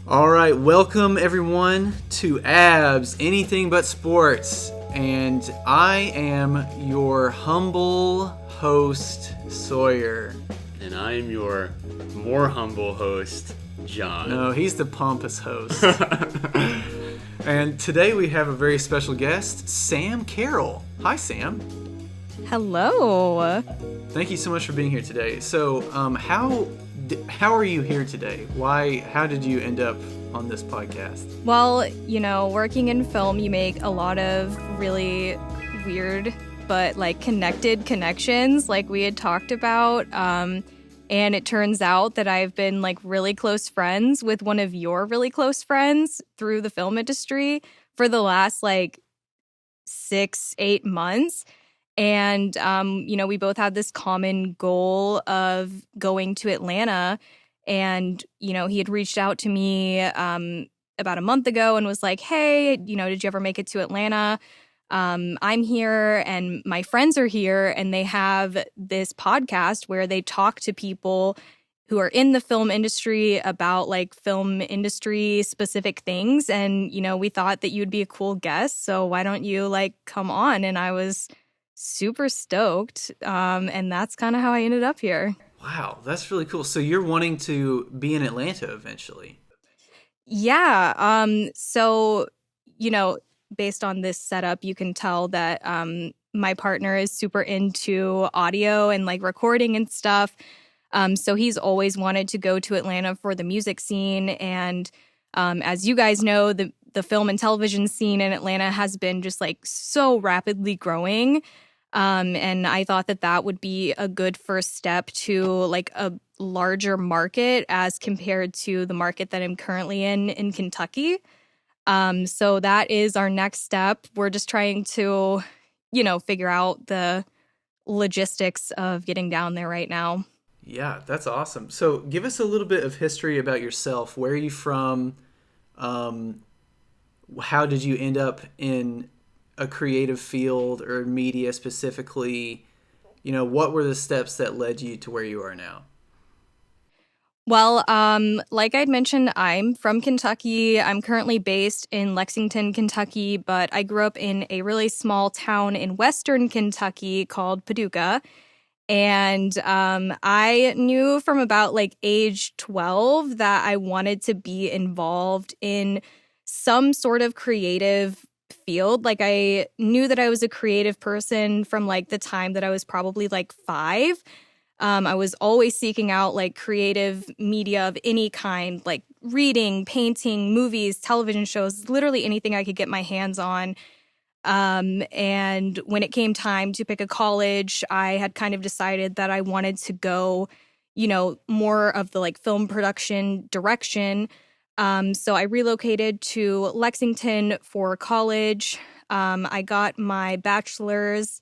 All right, welcome everyone to ABS, Anything But Sports. And I am your humble host, Sawyer. And I'm your more humble host, John. No, he's the pompous host. And today we have a very special guest, Sam Carroll. Hi, Sam. Hello. Thank you so much for being here today. So, how are you here today? How did you end up on this podcast? Well, working in film, you make a lot of really weird but connected connections like we had talked about. And it turns out that I've been really close friends with one of your really close friends through the film industry for the last 6-8 months. And, we both had this common goal of going to Atlanta. And, he had reached out to me about a month ago and was like, hey, did you ever make it to Atlanta? I'm here and my friends are here, and they have this podcast where they talk to people who are in the film industry about film industry specific things. And, we thought that you'd be a cool guest. So why don't you come on? And I was super stoked. And that's kind of how I ended up here. Wow, that's really cool. So you're wanting to be in Atlanta eventually? Yeah. So, based on this setup, you can tell that my partner is super into audio and recording and stuff. So he's always wanted to go to Atlanta for the music scene. And as you guys know, the film and television scene in Atlanta has been just so rapidly growing. And I thought that would be a good first step to a larger market as compared to the market that I'm currently in Kentucky. So that is our next step. We're just trying to, figure out the logistics of getting down there right now. Yeah, that's awesome. So give us a little bit of history about yourself. Where are you from? How did you end up in a creative field or media specifically? What were the steps that led you to where you are now? Well, like I'd mentioned, I'm from Kentucky. I'm currently based in Lexington, Kentucky, but I grew up in a really small town in western Kentucky called Paducah. And I knew from about age 12 that I wanted to be involved in some sort of creative field. I knew that I was a creative person from the time that I was probably 5. I was always seeking out creative media of any kind, reading, painting, movies, television shows, literally anything I could get my hands on. And when it came time to pick a college, I had kind of decided that I wanted to go, more of the film production direction. So I relocated to Lexington for college. I got my bachelor's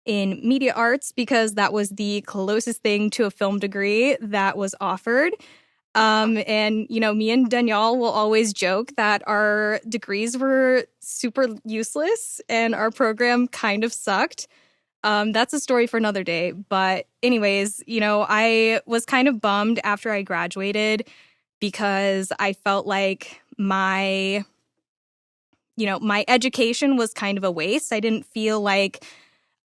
in media arts because that was the closest thing to a film degree that was offered. And, me and Danielle will always joke that our degrees were super useless and our program kind of sucked. That's a story for another day. But anyways, I was kind of bummed after I graduated because I felt like my education was kind of a waste. I didn't feel like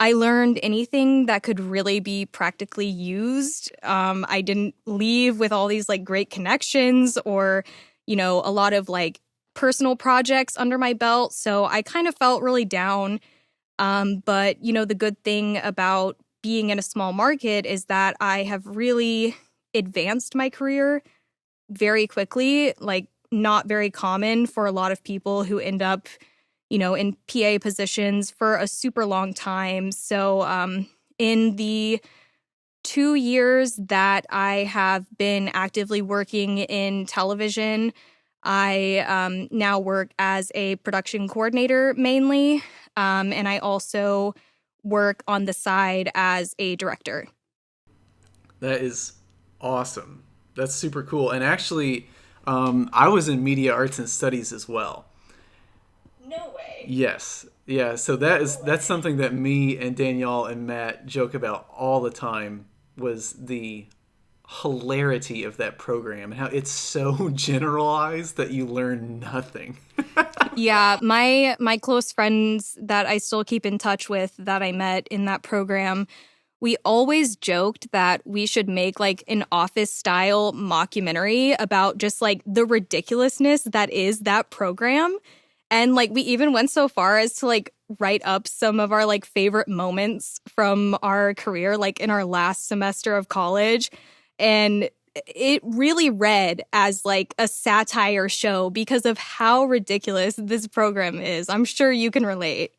I learned anything that could really be practically used. I didn't leave with all these great connections or, a lot of personal projects under my belt. So I kind of felt really down. But, the good thing about being in a small market is that I have really advanced my career very quickly, not very common for a lot of people who end up in PA positions for a super long time. So in the 2 years that I have been actively working in television, I now work as a production coordinator mainly, and I also work on the side as a director. That is awesome. That's super cool. And actually, I was in media arts and studies as well. No way. Yes. Yeah. So that's something that me and Danielle and Matt joke about all the time, was the hilarity of that program and how it's so generalized that you learn nothing. Yeah, my close friends that I still keep in touch with that I met in that program, we always joked that we should make like an office style mockumentary about just like the ridiculousness that is that program. And like we even went so far as to like write up some of our like favorite moments from our career, like in our last semester of college. And it really read as like a satire show because of how ridiculous this program is. I'm sure you can relate.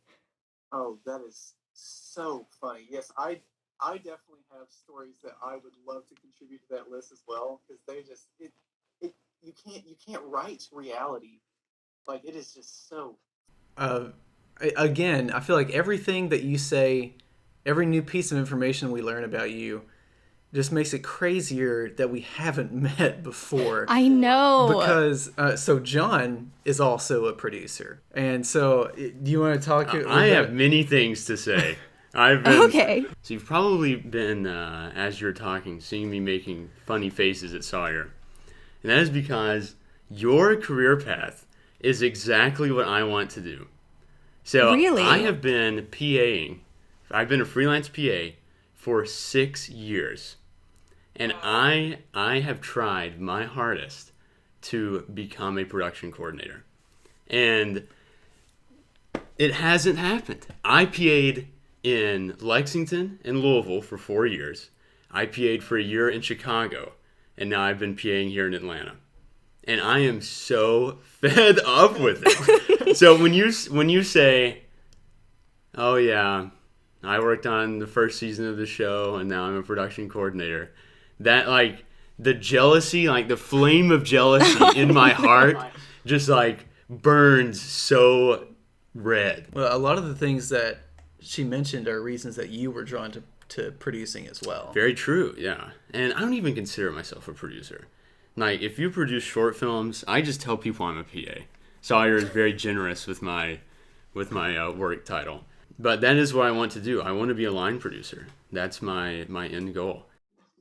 Oh, that is so funny. Yes, I definitely have stories that I would love to contribute to that list as well because they just it you can't write reality. Like it is just so. Again, I feel like everything that you say, every new piece of information we learn about you, just makes it crazier that we haven't met before. I know. Because, so John is also a producer. And so, do you want to talk? I have many things to say. I've been, Okay. So you've probably been, as you're talking, seeing me making funny faces at Sawyer. And that is because your career path is exactly what I want to do. So Really? I have been PAing. I've been a freelance PA for 6 years. And I have tried my hardest to become a production coordinator. And it hasn't happened. I PA'd in Lexington and Louisville for 4 years. I PA'd for a year in Chicago. And now I've been PAing here in Atlanta. And I am so fed up with it. So when you say, oh yeah, I worked on the first season of the show and now I'm a production coordinator, that like the jealousy, like the flame of jealousy in my heart just like burns so red. Well, a lot of the things that she mentioned are reasons that you were drawn to producing as well. Very true, yeah. And I don't even consider myself a producer. Like, if you produce short films, I just tell people I'm a PA. Sawyer is very generous with my work title. But that is what I want to do. I want to be a line producer. That's my end goal.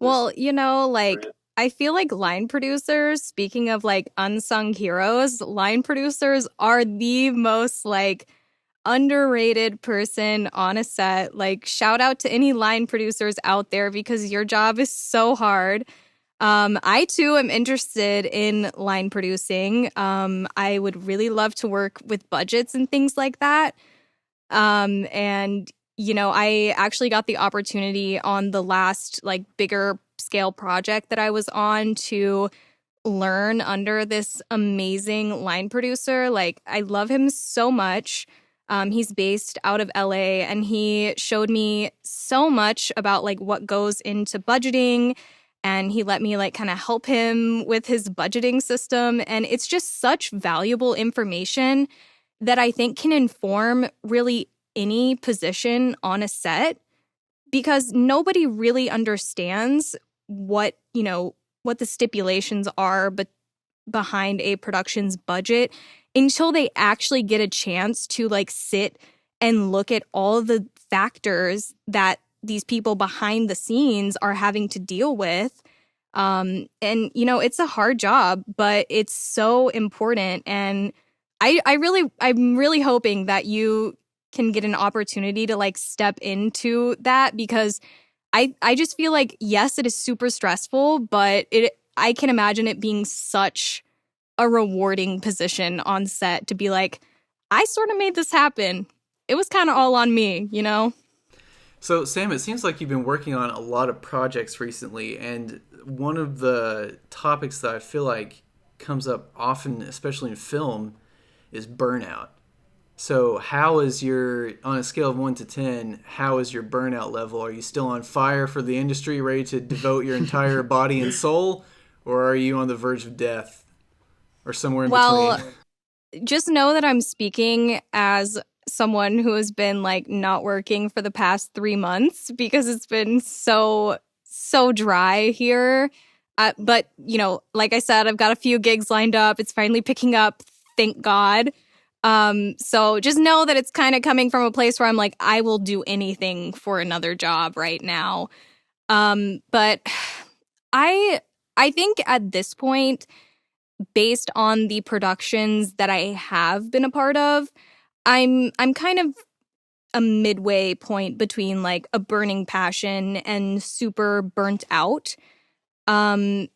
Well, you know, like I feel like line producers, speaking of like unsung heroes, line producers are the most like underrated person on a set. Like shout out to any line producers out there because your job is so hard. I too am interested in line producing. I would really love to work with budgets and things like that. And you know, I actually got the opportunity on the last like bigger scale project that I was on to learn under this amazing line producer. Like I love him so much. He's based out of LA and he showed me so much about like what goes into budgeting. And he let me like kind of help him with his budgeting system. And it's just such valuable information that I think can inform really any position on a set because nobody really understands what the stipulations are but behind a production's budget until they actually get a chance to like sit and look at all the factors that these people behind the scenes are having to deal with. And you know, it's a hard job, but it's so important. And I'm really hoping that you can get an opportunity to like step into that because I just feel like, yes, it is super stressful, but I can imagine it being such a rewarding position on set to be like, I sort of made this happen. It was kind of all on me, you know? So, Sam, it seems like you've been working on a lot of projects recently, and one of the topics that I feel like comes up often, especially in film, is burnout. So how is on a scale of 1 to 10, how is your burnout level? Are you still on fire for the industry, ready to devote your entire body and soul? Or are you on the verge of death? Or somewhere in between? Just know that I'm speaking as someone who has been like not working for the past 3 months because it's been so dry here. But, you know, like I said, I've got a few gigs lined up. It's finally picking up. Thank God. So just know that it's kind of coming from a place where I'm like, I will do anything for another job right now. But I I think at this point, based on the productions that I have been a part of, I'm kind of a midway point between like a burning passion and super burnt out. Um,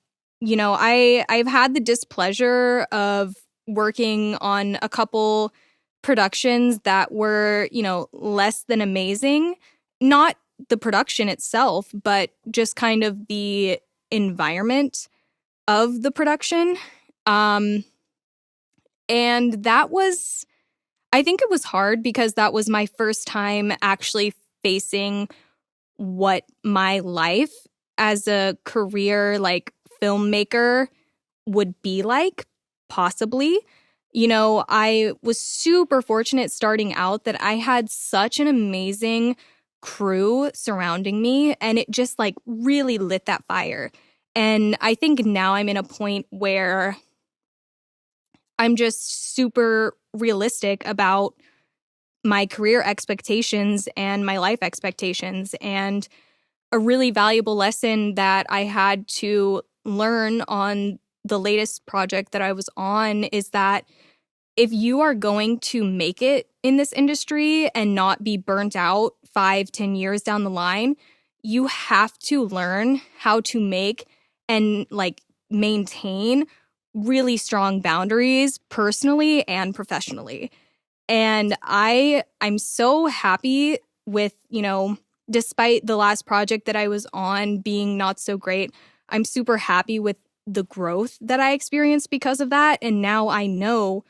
I've had the displeasure of working on a couple productions that were, less than amazing. Not the production itself, but just kind of the environment of the production. Um, and that was, I think it was hard because that was my first time actually facing what my life as a career like filmmaker would be like, possibly. I was super fortunate starting out that I had such an amazing crew surrounding me, and it just like really lit that fire. And I think now I'm in a point where I'm just super realistic about my career expectations and my life expectations. And a really valuable lesson that I had to learn on the latest project that I was on is that if you are going to make it in this industry and not be burnt out 5, 10 years down the line, you have to learn how to make and like maintain really strong boundaries personally and professionally. And I'm so happy with, despite the last project that I was on being not so great, I'm super happy with the growth that I experienced because of that. And now I know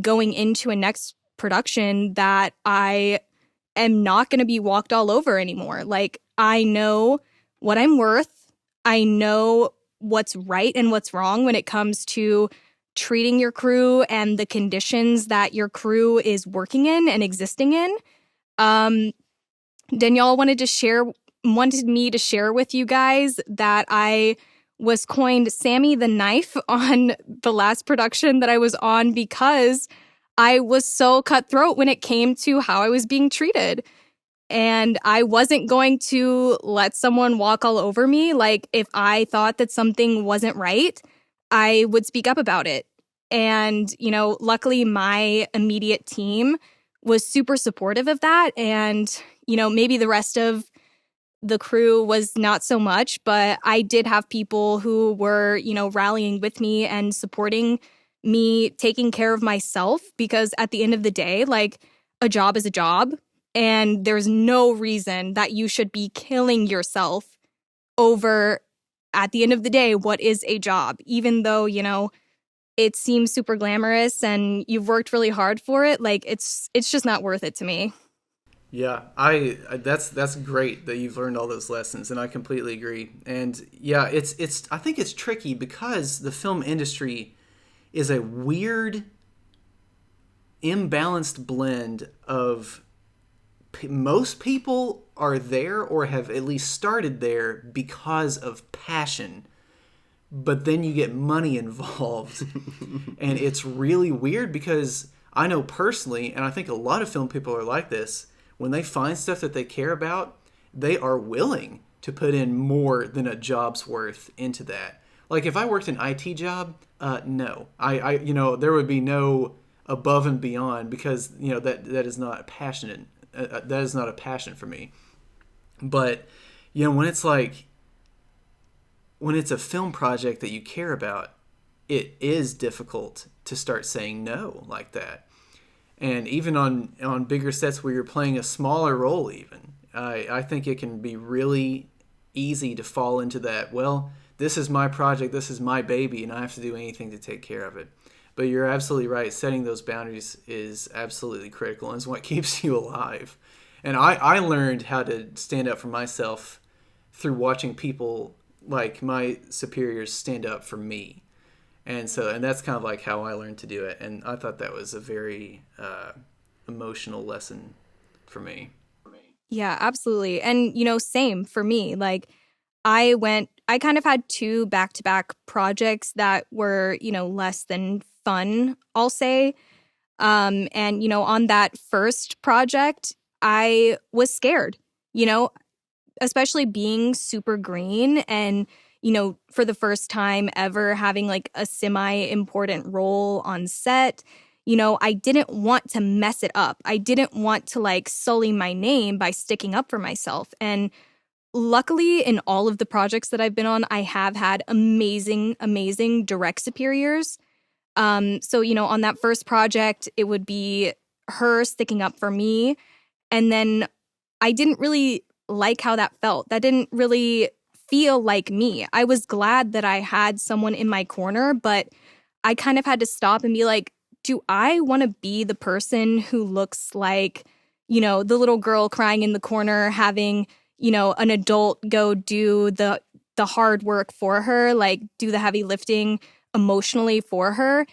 going into a next production that I am not going to be walked all over anymore. Like, I know what I'm worth. I know what's right and what's wrong when it comes to treating your crew and the conditions that your crew is working in and existing in. Um, Danielle wanted me to share with you guys that I was coined Sammy the Knife on the last production that I was on because I was so cutthroat when it came to how I was being treated. And I wasn't going to let someone walk all over me. Like, if I thought that something wasn't right, I would speak up about it. And, luckily my immediate team was super supportive of that. And, maybe the rest of the crew was not so much, but I did have people who were, rallying with me and supporting me taking care of myself, because at the end of the day, like, a job is a job, and there's no reason that you should be killing yourself over, at the end of the day, what is a job, even though, it seems super glamorous and you've worked really hard for it. Like, it's just not worth it to me. Yeah, that's great that you've learned all those lessons, and I completely agree. And yeah, it's I think it's tricky because the film industry is a weird, imbalanced blend of most people are there or have at least started there because of passion, but then you get money involved. And it's really weird because I know personally, and I think a lot of film people are like this, when they find stuff that they care about, they are willing to put in more than a job's worth into that. Like, if I worked an IT job, no, there would be no above and beyond, because that is not passionate. That is not a passion for me. But when it's like, when it's a film project that you care about, it is difficult to start saying no like that. And even on bigger sets where you're playing a smaller role, even I think it can be really easy to fall into that. Well, this is my project, this is my baby, and I have to do anything to take care of it. But you're absolutely right. Setting those boundaries is absolutely critical, and is what keeps you alive. And I learned how to stand up for myself through watching people like my superiors stand up for me. And that's kind of like how I learned to do it. And I thought that was a very emotional lesson for me. Yeah, absolutely. And, same for me. Like, I kind of had two back to back projects that were, less than fun, I'll say. And, on that first project, I was scared, especially being super green and, for the first time ever having like a semi-important role on set. I didn't want to mess it up. I didn't want to like sully my name by sticking up for myself. And luckily, in all of the projects that I've been on, I have had amazing, amazing direct superiors. So, on that first project, it would be her sticking up for me. And then I didn't really like how that felt. That didn't really feel like me. I was glad that I had someone in my corner, but I kind of had to stop and be like, do I want to be the person who looks like, the little girl crying in the corner, having, an adult go do the hard work for her, like do the heavy lifting emotionally for her?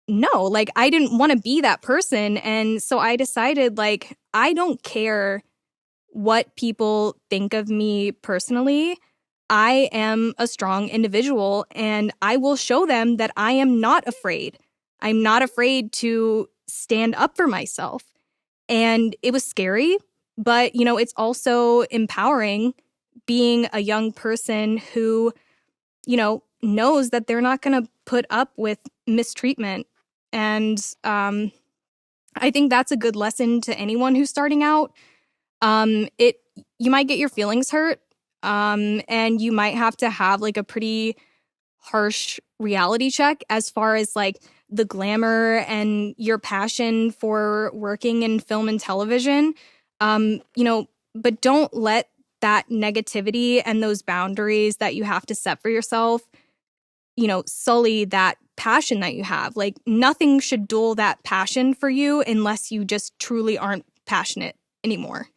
No, like I didn't want to be that person. And so I decided, like, I don't care what people think of me personally. I am a strong individual and I will show them that I am not afraid. I'm not afraid to stand up for myself. And it was scary, but, it's also empowering being a young person who, knows that they're not going to put up with mistreatment. And I think that's a good lesson to anyone who's starting out. You might get your feelings hurt, and you might have to have like a pretty harsh reality check as far as like the glamour and your passion for working in film and television. But don't let that negativity and those boundaries that you have to set for yourself, sully that passion that you have. Like nothing should dull that passion for you unless you just truly aren't passionate anymore.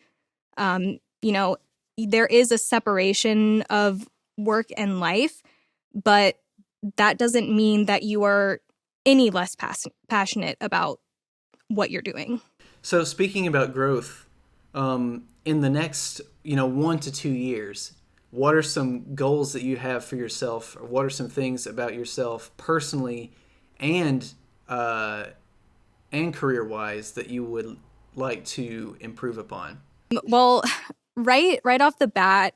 There is a separation of work and life, but that doesn't mean that you are any less passionate about what you're doing. So speaking about growth, in the next, 1 to 2 years, what are some goals that you have for yourself? Or what are some things about yourself personally and career-wise that you would like to improve upon? Well, right off the bat,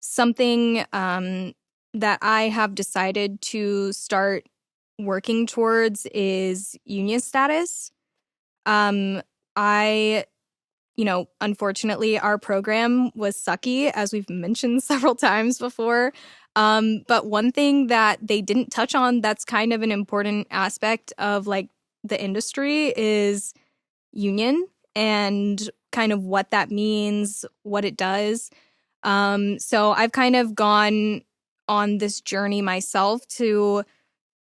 something that I have decided to start working towards is union status. Unfortunately, our program was sucky, as we've mentioned several times before. But one thing that they didn't touch on that's kind of an important aspect of like the industry is union and kind of what that means, what it does. So I've kind of gone on this journey myself to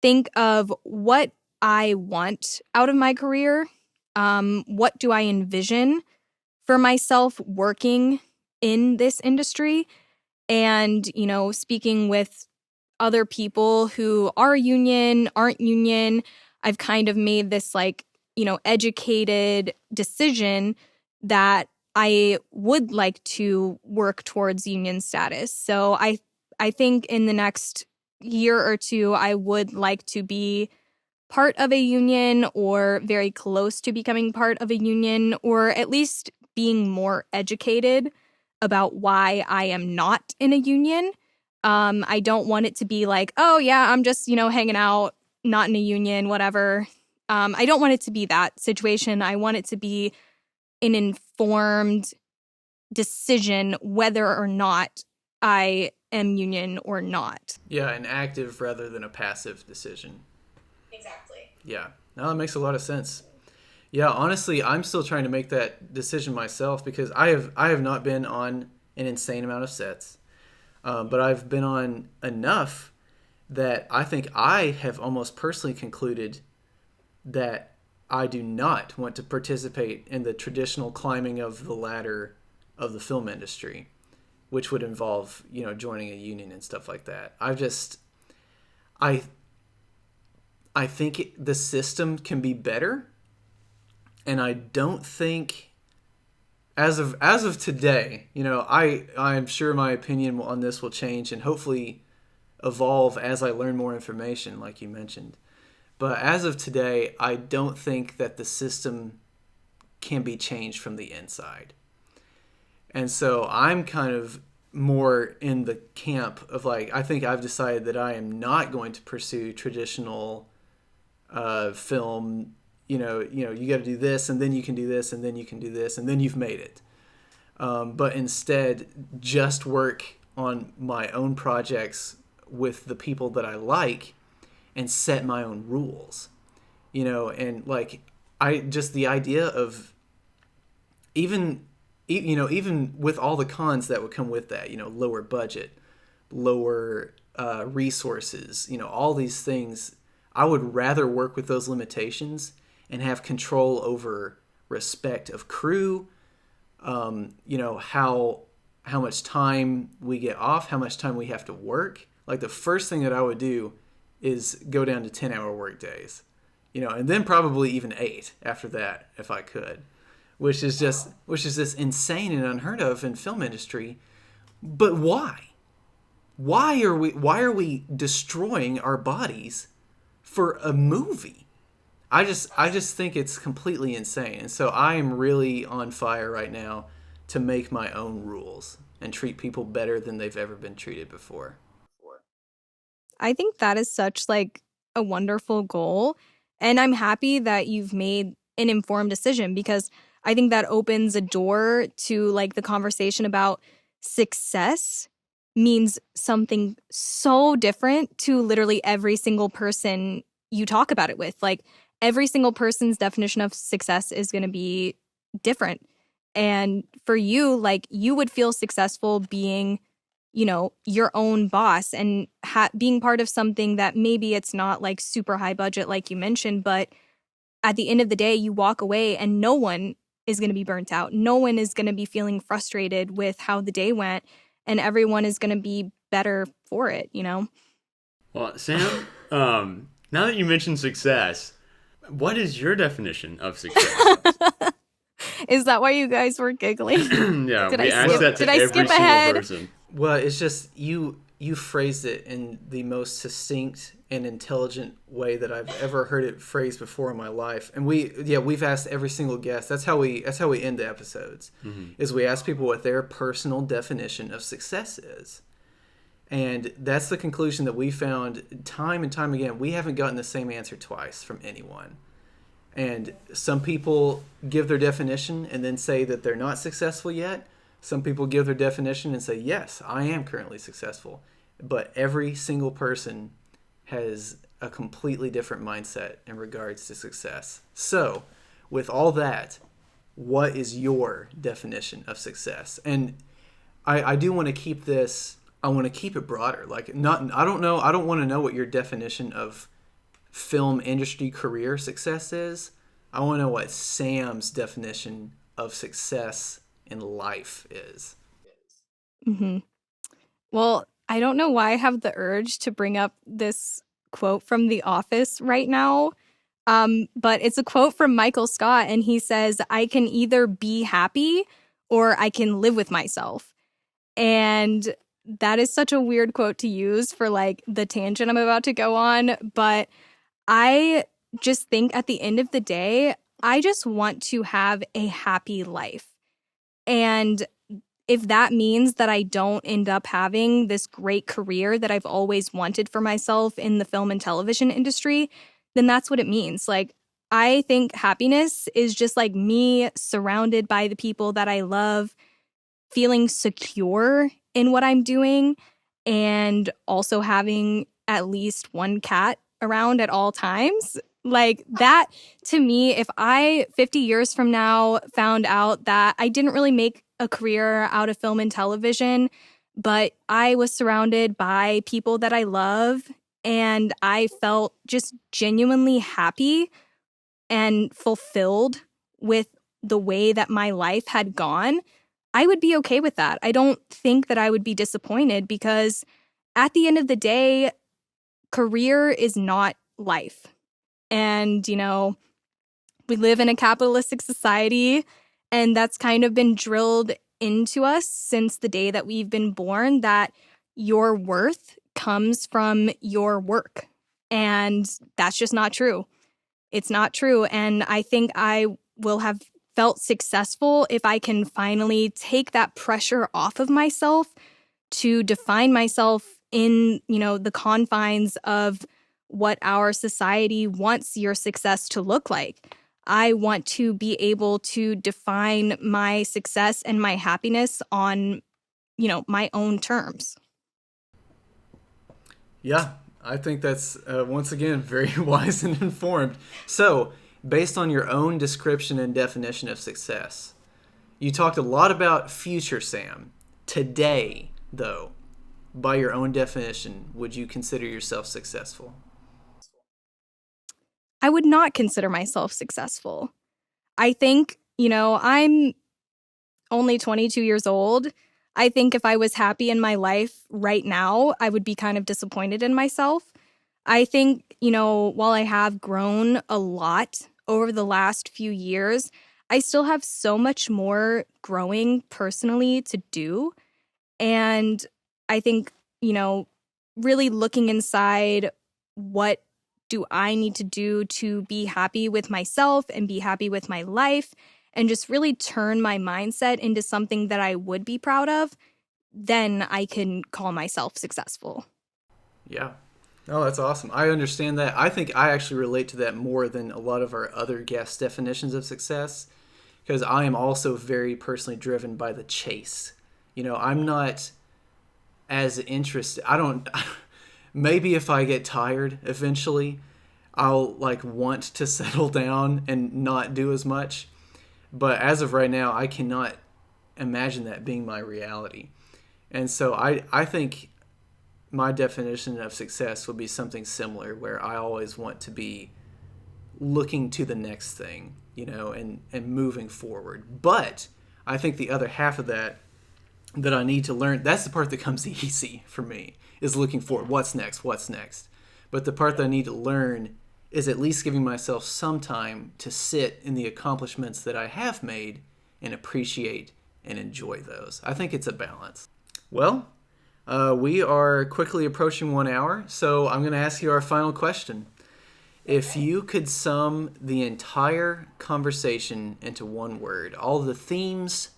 think of what I want out of my career. What do I envision for myself working in this industry? And, speaking with other people who are union, aren't union, I've kind of made this like, educated decision that I would like to work towards union status. So I think in the next year or two, I would like to be part of a union or very close to becoming part of a union, or at least being more educated about why I am not in a union. I don't want it to be like, oh yeah, I'm just, hanging out, not in a union, whatever. I don't want it to be that situation. I want it to be an informed decision whether or not I am union or not. Yeah, an active rather than a passive decision. Exactly. Yeah, no, that makes a lot of sense. Yeah, honestly, I'm still trying to make that decision myself because I have not been on an insane amount of sets, but I've been on enough that I think I have almost personally concluded that I do not want to participate in the traditional climbing of the ladder of the film industry, which would involve, joining a union and stuff like that. I think the system can be better, and I don't think as of today, I'm sure my opinion on this will change and hopefully evolve as I learn more information, like you mentioned. But as of today, I don't think that the system can be changed from the inside. And so I'm kind of more in the camp of like, I think I've decided that I am not going to pursue traditional film. You got to do this, and then you can do this, and then you can do this, and then you've made it. But instead, just work on my own projects with the people that I like, and set my own rules. And like the idea of even with all the cons that would come with that, lower budget, lower resources, all these things, I would rather work with those limitations and have control over respect of crew, how much time we get off, how much time we have to work. Like the first thing that I would do is go down to 10-hour work days, and then probably even 8 after that if I could, which is just insane and unheard of in film industry. But why? Why are we destroying our bodies for a movie? I just think it's completely insane. And so I am really on fire right now to make my own rules and treat people better than they've ever been treated before. I think that is such like a wonderful goal. And I'm happy that you've made an informed decision, because I think that opens a door to like the conversation about success means something so different to literally every single person you talk about it with. Like every single person's definition of success is going to be different. And for you, like you would feel successful being, your own boss and being part of something that maybe it's not like super high budget, like you mentioned, but at the end of the day, you walk away and no one is going to be burnt out. No one is going to be feeling frustrated with how the day went, and everyone is going to be better for it, Well, Sam, now that you mentioned success, what is your definition of success? Is that why you guys were giggling? Yeah, did we I asked skip, that to did I every skip single ahead? person. Well, it's just you phrased it in the most succinct and intelligent way that I've ever heard it phrased before in my life. And we've asked every single guest. That's how we end the episodes. Mm-hmm. Is we ask people what their personal definition of success is. And that's the conclusion that we found time and time again. We haven't gotten the same answer twice from anyone. And some people give their definition and then say that they're not successful yet. Some people give their definition and say, yes, I am currently successful. But every single person has a completely different mindset in regards to success. So, with all that, what is your definition of success? And I do want to keep this, I want to keep it broader. Like, I don't want to know what your definition of film industry career success is. I want to know what Sam's definition of success in life is. Mm-hmm. Well, I don't know why I have the urge to bring up this quote from The Office right now, but it's a quote from Michael Scott, and he says, "I can either be happy or I can live with myself." And that is such a weird quote to use for like the tangent I'm about to go on, but I just think at the end of the day, I just want to have a happy life. And if that means that I don't end up having this great career that I've always wanted for myself in the film and television industry, then that's what it means. Like, I think happiness is just like me surrounded by the people that I love, feeling secure in what I'm doing, and also having at least one cat around at all times. Like that, to me, if I 50 years from now found out that I didn't really make a career out of film and television, but I was surrounded by people that I love and I felt just genuinely happy and fulfilled with the way that my life had gone, I would be okay with that. I don't think that I would be disappointed, because at the end of the day, career is not life. And, we live in a capitalistic society, and that's kind of been drilled into us since the day that we've been born, that your worth comes from your work. And that's just not true. It's not true. And I think I will have felt successful if I can finally take that pressure off of myself to define myself in, the confines of what our society wants your success to look like. I want to be able to define my success and my happiness on, my own terms. Yeah, I think that's, once again, very wise and informed. So, based on your own description and definition of success, you talked a lot about future Sam. Today, though, by your own definition, would you consider yourself successful? I would not consider myself successful. I think, I'm only 22 years old. I think if I was happy in my life right now, I would be kind of disappointed in myself. I think, while I have grown a lot over the last few years, I still have so much more growing personally to do. And I think, really looking inside, what do I need to do to be happy with myself and be happy with my life and just really turn my mindset into something that I would be proud of, then I can call myself successful. Yeah. Oh, that's awesome. I understand that. I think I actually relate to that more than a lot of our other guest definitions of success, because I am also very personally driven by the chase. I'm not as interested. Maybe if I get tired eventually, I'll want to settle down and not do as much. But as of right now, I cannot imagine that being my reality. And so I think my definition of success would be something similar, where I always want to be looking to the next thing, and moving forward. But I think the other half of that I need to learn, that's the part that comes easy for me, is looking forward. What's next? But the part that I need to learn is at least giving myself some time to sit in the accomplishments that I have made and appreciate and enjoy those. I think it's a balance. Well, we are quickly approaching 1 hour, so I'm going to ask you our final question. If you could sum the entire conversation into one word, all the themes,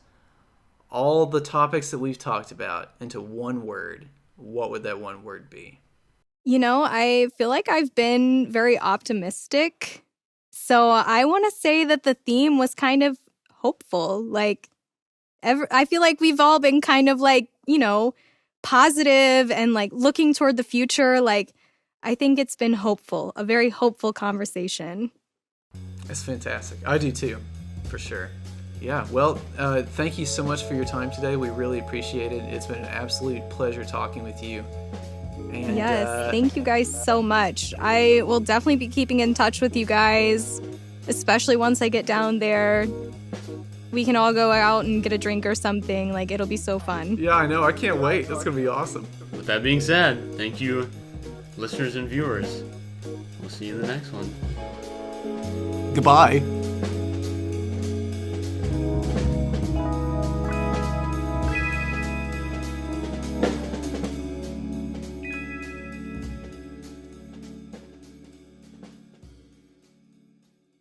all the topics that we've talked about into one word, what would that one word be? I feel like I've been very optimistic. So I want to say that the theme was kind of hopeful. I feel like we've all been kind of positive and looking toward the future. I think it's been hopeful, a very hopeful conversation. That's fantastic. I do too, for sure. Yeah, well, thank you so much for your time today. We really appreciate it. It's been an absolute pleasure talking with you. And, yes, thank you guys so much. I will definitely be keeping in touch with you guys, especially once I get down there. We can all go out and get a drink or something. It'll be so fun. Yeah, I know. I can't wait. That's going to be awesome. With that being said, thank you, listeners and viewers. We'll see you in the next one. Goodbye.